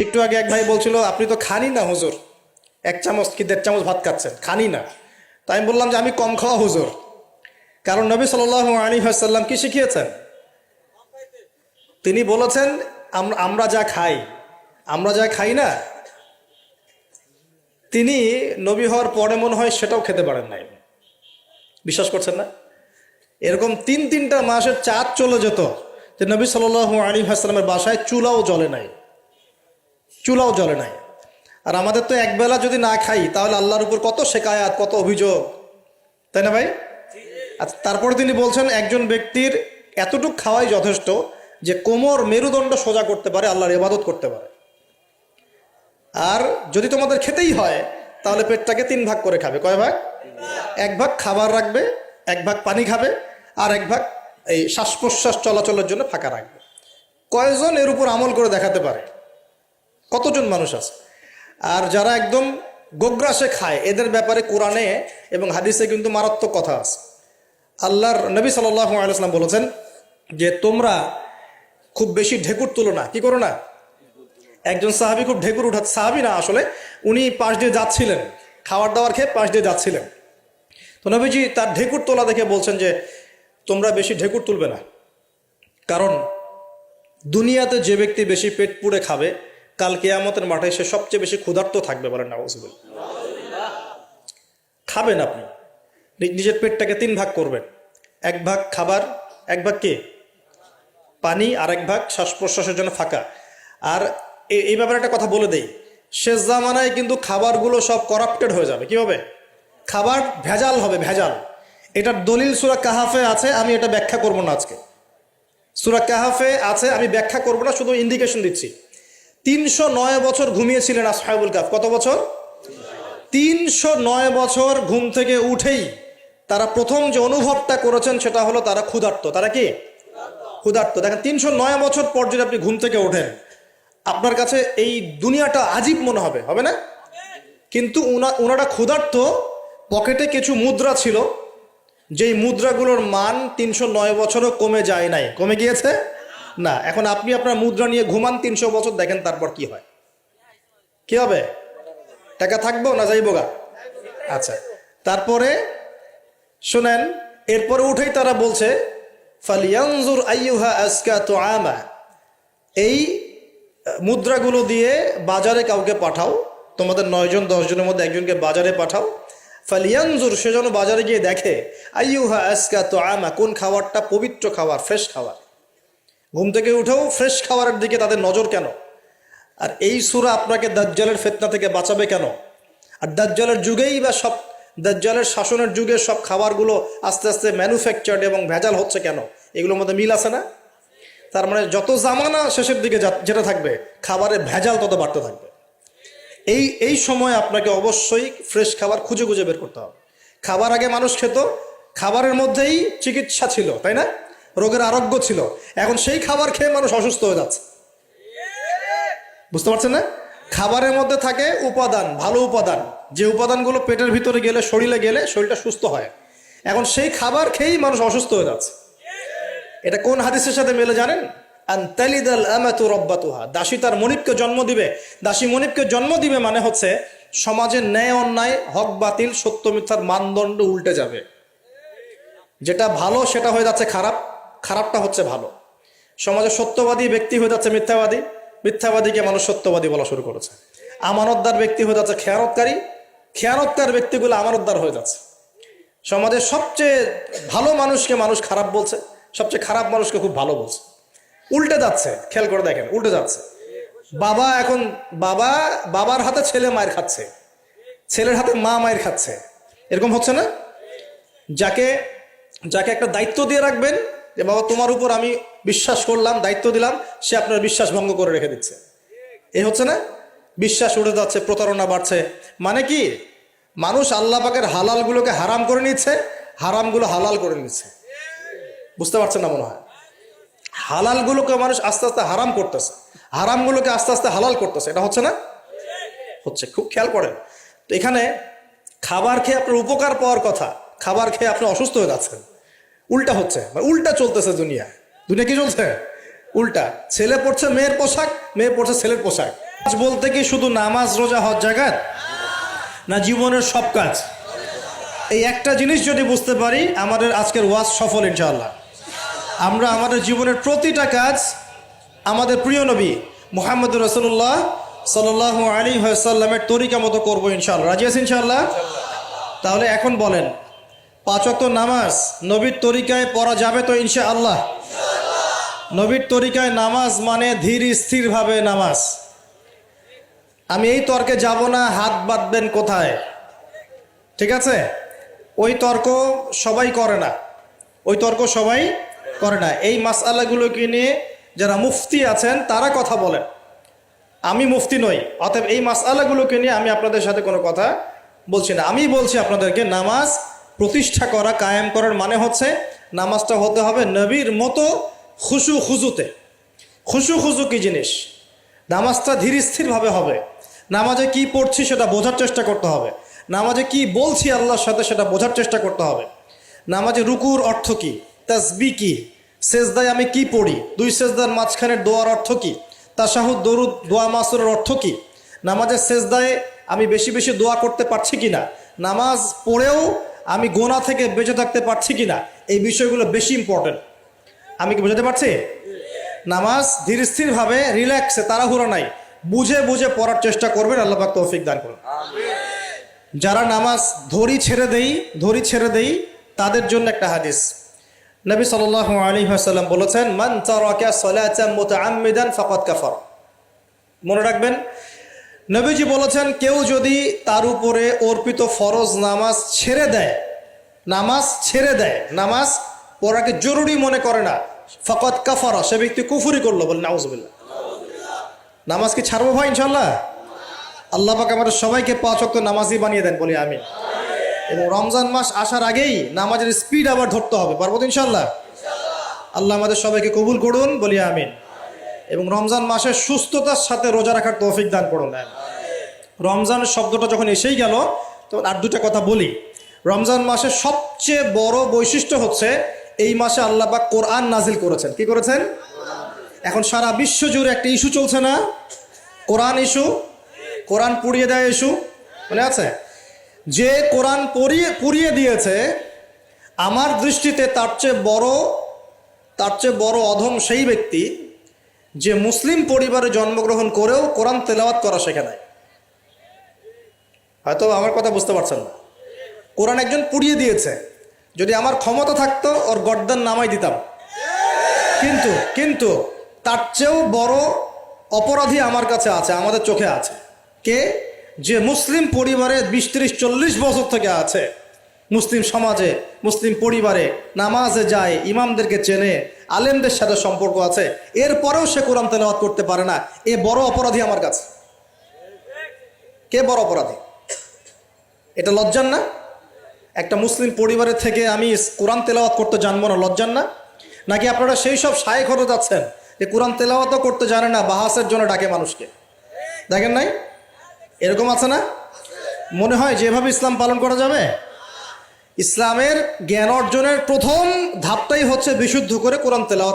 একটু আগে এক ভাই বলছিল আপনি তো খানি না হুজুর, 1 চামচ কি 1.5 চামচ ভাত খাচ্ছেন, খানি না। তাই আমি বললাম যে আমি কম খাওয়া হুজুর, কারণ নবী সাল্লাল্লাহু আলাইহি ওয়াসাল্লাম কি শিখিয়েছেন? তিনি বলেছেন আমরা যা খাই না, তিনি নবী হওয়ার পরে মনে হয় সেটাও খেতে পারেন নাই। বিশ্বাস করছেন না? এরকম 3-3টা মাসের চাঁদ চলে যেত যে নবী সাল্লাল্লাহু আলাইহি ওয়াসাল্লামের বাসায় চুলাও জ্বলে নাই। আর আমাদের তো একবেলা যদি না খাই তাহলে আল্লাহর উপর কত শেকায়াত, কত অভিযোগ, তাই না ভাই? আচ্ছা, তারপরে তিনি বলছেন একজন ব্যক্তির এতটুকু খাওয়াই যথেষ্ট যে কোমর মেরুদণ্ড সোজা করতে পারে, আল্লাহর ইবাদত করতে পারে। আর যদি তোমাদের খেতেই হয় তাহলে পেটটাকে 3 ভাগ করে খাবে। কয় ভাগ? 1 ভাগ খাবার রাখবে, 1 ভাগ পানি খাবে, আর 1 ভাগ এই শ্বাস প্রশ্বাস চলাচলের জন্য ফাঁকা রাখবে। কয়জন এর উপর আমল করে দেখাতে পারে? কতজন মানুষ আছে? আর যারা একদম গোগ্রাসে খায় এদের ব্যাপারে কোরআনে এবং হাদিসে কিন্তু মারাত্মক কথা আছে। আল্লাহর নবী সাল্লাল্লাহু আলাইহি ওয়াসাল্লাম বলেছেন যে তোমরা খুব বেশি ঢেকুর তুলো না। কি করো না? একজন সাহাবী খুব ঢেকুর উঠাচ্ছে, সাহাবী না আসলে, উনি পাশ দিয়ে যাচ্ছিলেন, খাবার দাবার খেয়ে পাশ দিয়ে যাচ্ছিলেন। তো নবীজি তার ঢেকুর তোলা দেখে বলছেন যে তোমরা বেশি ঢেকুর তুলবে না, কারণ দুনিয়াতে যে ব্যক্তি বেশি পেট পুড়ে খাবে কাল কিয়ামতের মাঠে সে সবচেয়ে বেশি ক্ষুধার্ত থাকবে। বলেন নাউযুবিল্লাহ। খাবেন আপনি, নিজের পেটটাকে 3 ভাগ করবেন, 1 ভাগ খাবার, 1 ভাগ কি পানি, আর 1 ভাগ শ্বাস প্রশ্বাসের জন্য ফাঁকা। আর এই ব্যাপারে একটা কথা বলে দেই, শেষ জামানায় কিন্তু খাবারগুলো সব করাপ্টেড হয়ে যাবে। কি হবে? খাবার ভেজাল হবে, ভেজাল। এটার দলিল সূরা কাহাফে আছে, আমি এটা ব্যাখ্যা করব না আজকে। সূরা কাহাফে আছে, আমি ব্যাখ্যা করব না, শুধু ইন্ডিকেশন দিচ্ছি। 309 বছর ঘুমিয়েছিলেন আসহাবুল কাহফ। কত বছর? 309 বছর ঘুম থেকে উঠেই তারা প্রথম যে অনুভবটা করেছেন সেটা হলো তারা ক্ষুধার্ত। তারা কি ক্ষুধার্ত? দেখেন 309 বছর পর যদি আপনি ঘুম থেকে ওঠেন আপনার কাছে এই দুনিয়াটা আজীব মনে হবে, হবে না? কিন্তু ওনারা ক্ষুধার্ত, পকেটে কিছু মুদ্রা ছিল, যেই মুদ্রাগুলোর মান 309 বছরও কমে যায় নাই। কমে গিয়েছে না। এখন আপনি আপনার মুদ্রা নিয়ে ঘুমান 300 বছর, দেখেন তারপর কি হয়। কি হবে? টাকা থাকবো না যাইবো গা? আচ্ছা, তারপরে শুনেন, এরপরে উঠেই তারা বলছে ফালিয়ানজুর আইয়ুহা আজকা তুআমা, এই মুদ্রাগুলো দিয়ে বাজারে কাউকে পাঠাও, তোমাদের 9 জন 10 জনের মধ্যে একজনকে বাজারে পাঠাও। ফালিয়ানজুর, সে যেন বাজারে গিয়ে দেখে আইয়ুহা আজকা তুআমা, কোন খাবারটা পবিত্র খাবার, ফ্রেশ খাবার। ঘুম থেকে উঠেও ফ্রেশ খাবারের দিকে তাদের নজর কেন? আর এই সূরা আপনাকে দাজ্জালের ফিতনা থেকে বাঁচাবে কেন? আর দাজ্জালের যুগেই বা সব, দাজ্জালের শাসনের যুগে সব খাবারগুলো আস্তে আস্তে ম্যানুফ্যাকচার্ড এবং ভেজাল হচ্ছে কেন? এগুলোর মধ্যে মিল আছে না? তার মানে যত জামানা শেষের দিকে যেটা থাকবে খাবারের ভেজাল তত বাড়তে থাকবে। এই সময় আপনাকে অবশ্যই ফ্রেশ খাবার খুঁজে খুঁজে বের করতে হবে। খাবার আগে মানুষ খেত, খাবারের মধ্যেই চিকিৎসা ছিল, তাই না? রোগের আরোগ্য ছিল। এখন সেই খাবার খেয়ে মানুষ অসুস্থ হয়ে যাচ্ছে। বুঝতে পারছেন না? খাবারের মধ্যে থাকে উপাদান, ভালো উপাদান, যে উপাদানগুলো পেটের ভিতরে গেলে, শরীরে গেলে শরীরটা সুস্থ হয়। এখন সেই খাবার খেয়েই মানুষ অসুস্থ হয়ে যাচ্ছে। এটা কোন হাদিসের সাথে মেলে জানেন? আনতালিদাল আমাতু রাব্বাতুহা, দাসী তার মনিবকে জন্ম দিবে। দাসী মনিবকে জন্ম দিবে মানে হচ্ছে সমাজের ন্যায় অন্যায়, হক বাতিল, সত্য মিথ্যার মানদণ্ড উল্টে যাবে। যেটা ভালো সেটা হয়ে যাচ্ছে খারাপ, খারাপটা হচ্ছে ভালো। সমাজে সত্যবাদী ব্যক্তি হয়ে যাচ্ছে মিথ্যাবাদী, মিথ্যাবাদীকে মানুষ সত্যবাদী বলা শুরু করেছে। আমানতদার ব্যক্তি হয়ে যাচ্ছে খেয়ানতকারী, খেয়ানতকার ব্যক্তিগুলো আমানতদার হয়ে যাচ্ছে। সমাজের সবচেয়ে ভালো মানুষকে মানুষ খারাপ বলছে, সবচেয়ে খারাপ মানুষকে খুব ভালো বলছে। উল্টে যাচ্ছে, খেয়াল করে দেখেন, উল্টে যাচ্ছে। বাবা এখন বাবার হাতে ছেলে মায়ের খাচ্ছে, ছেলের হাতে মা মায়ের খাচ্ছে। এরকম হচ্ছে না? যাকে একটা দায়িত্ব দিয়ে রাখবেন যে বাবা তোমার উপর আমি বিশ্বাস করলাম, দায়িত্ব দিলাম, সে আপনার বিশ্বাস ভঙ্গ করে রেখে দিচ্ছে। এই হচ্ছে না? বিশ্বাস উঠে যাচ্ছে, প্রতারণা বাড়ছে। মানে কি? মানুষ আল্লাহ পাকের হালালগুলোকে হারাম করে নিচ্ছে, হারামগুলো হালাল করে নিচ্ছে। বুঝতে পারছেন না মনে হয়? হালালগুলোকে মানুষ আস্তে আস্তে হারাম করতেছে, হারামগুলোকে আস্তে আস্তে হালাল করতেছে। এটা হচ্ছে না? হচ্ছে। খুব খেয়াল করেন। তো এখানে খাবার খেয়ে আপনার উপকার পাওয়ার কথা, খাবার খেয়ে আপনি অসুস্থ হয়ে যাচ্ছেন। উল্টা হচ্ছে, উল্টা চলতেছে দুনিয়া। দুনিয়া কি চলছে? উল্টা। ছেলে পড়ছে মেয়ের পোশাক, মেয়ে পড়ছে ছেলের পোশাক। কাজ বলতে কি শুধু নামাজ রোজা হজ জাকাত, না জীবনের সব কাজ? এই একটা জিনিস যদি বুঝতে পারি আমাদের আজকের ওয়াজ সফল ইনশাআল্লাহ। আমরা আমাদের জীবনের প্রতিটা কাজ আমাদের প্রিয় নবী মুহাম্মদ রাসূলুল্লাহ সাল্লাল্লাহু আলাইহি ওয়াসাল্লামের তরিকা মতো করবো ইনশাআল্লাহ। রাজি আছেন ইনশাআল্লাহ? তাহলে এখন বলেন, 5 ওয়াক্ত নামাজ নবীর তরিকায় পড়া যাবে তো ইনশাআল্লাহ? নবীর তরিকায় নামাজ মানে ধীর স্থিরভাবে নামাজ। আমি এই তর্কে যাব না হাত বাঁধবেন কোথায়, ঠিক আছে? ওই তর্ক সবাই করে না, ওই তর্ক সবাই করে না। এই মাসআলাগুলোকে নিয়ে যারা মুফতি আছেন তারা কথা বলেন, আমি মুফতি নই, অতএব এই মাসআলাগুলোকে নিয়ে আমি আপনাদের সাথে কোনো কথা বলছি না। আমি বলছি আপনাদেরকে, নামাজ প্রতিষ্ঠা করা, কায়েম করার মানে হচ্ছে নামাজটা হতে হবে নবীর মতো খুশু খুজুতে। খুশু খুজু কি জিনিস? নামাজটা ধীর স্থিরভাবে হবে। নামাজে কি পড়ছি সেটা বোঝার চেষ্টা করতে হবে। নামাজে কি বলছি আল্লাহর সাথে সেটা বোঝার চেষ্টা করতে হবে। নামাজে রুকুর অর্থ কি, তাসবিহ কি, সেজদায় আমি কি পড়ি, 2 সেজদার মাঝখানের দোয়ার অর্থ কি, তাশাহুদ দরুদ দোয়া মাসুরের অর্থ কি, নামাজের সেজদায় আমি বেশি বেশি দোয়া করতে পারছি কিনা, নামাজ পড়েও আমি গোনা থেকে বেঁচে থাকতে পারছি কিনা, এই বিষয়গুলো বেশি ইম্পর্টেন্ট। আমি কি বোঝাতে পারছি? নামাজ ধীর স্থিরভাবে, রিল্যাক্সে, তাড়াহুড়ো নাই, বুঝে বুঝে পড়ার চেষ্টা করবেন। আল্লাহ পাক তৌফিক দান করুন। যারা নামাজ ধরি ছেড়ে দেই তাদের জন্য একটা হাদিস। নবী সাল্লাল্লাহু আলাইহি ওয়াসাল্লাম বলেছেন, মান তারাকা সালাতান মুতাআম্মিদান ফাকাদ কাফার। মনে রাখবেন, নবীজি বলেছেন, কেউ যদি তার উপরে অর্পিত ফরজ নামাজ ছেড়ে দেয়, নামাজ পড়াকে জরুরি মনে করে না, ফাকাদ কাফারা, সে ব্যক্তি কুফরি করলো। বলে নাউজুবিল্লাহ। নামাজ কি ছাড়বো ভাই ইনশাআল্লাহ? আল্লাহ পাক আমাদের সবাইকে 5 ওয়াক্ত নামাজি বানিয়ে দেন, বলি আমিন। এবং রমজান মাস আসার আগেই নামাজের স্পিড আবার ধরতে হবে, পারবো তো ইনশাআল্লাহ? আল্লাহ আমাদের সবাইকে কবুল করুন, বলি আমিন। এবং রমজান মাসে সুস্থতার সাথে রোজা রাখার তৌফিক দান করুন। রমজান শব্দটা যখন এসেই গেল তখন আর 2টা কথা বলি। রমজান মাসের সবচেয়ে বড় বৈশিষ্ট্য হচ্ছে এই মাসে আল্লাহ পাক কোরআন নাজিল করেছেন। কি করেছেন? এখন সারা বিশ্ব জুড়ে একটা ইস্যু চলছে না, কোরআন ইস্যু, কোরআন পুড়িয়ে দেয় ইস্যু, মনে আছে? যে কোরআন পুড়িয়ে দিয়েছে, আমার দৃষ্টিতে তার চেয়ে বড় অধম সেই ব্যক্তি যে মুসলিম পরিবারে জন্মগ্রহণ করেও কোরআন তেলাওয়াত করা শেখে নাই। হয়তো আমার কথা বুঝতে পারছেন না। কোরআন একজন পুড়িয়ে দিয়েছে, যদি আমার ক্ষমতা থাকতো ওর গর্দান নামাই দিতাম, কিন্তু তার চেয়েও বড় অপরাধী আমার কাছে আছে, আমাদের চোখে আছে। কে? যে মুসলিম পরিবারে 20-30-40 বছর থেকে আছে, মুসলিম সমাজে, মুসলিম পরিবারে নামাজে যায়, ইমামদেরকে চেনে, আলেমদের সাথে সম্পর্ক আছে, এরপরেও সে কোরআন তেলাওয়াত করতে পারে না। এ বড় অপরাধী আমার কাছে। কে বড় অপরাধী? এটা লজ্জার না? একটা মুসলিম পরিবারের থেকে আমি কোরআন তেলাওয়াত করতে জানবো না, লজ্জার না? নাকি আপনারা সেই সব শায়েখ হতে যাচ্ছেন যে কোরআন তেলাওয়াতও করতে জানে না, বাহাসের জন্য ডাকে মানুষকে? দেখেন নাই এরকম আছে না? মনে হয় যেভাবে ইসলাম পালন করা যাবে? ইসলামের জ্ঞান অর্জনের প্রথম ধাপটাই হচ্ছে বিশুদ্ধ করে কোরআন তেলাওয়াত।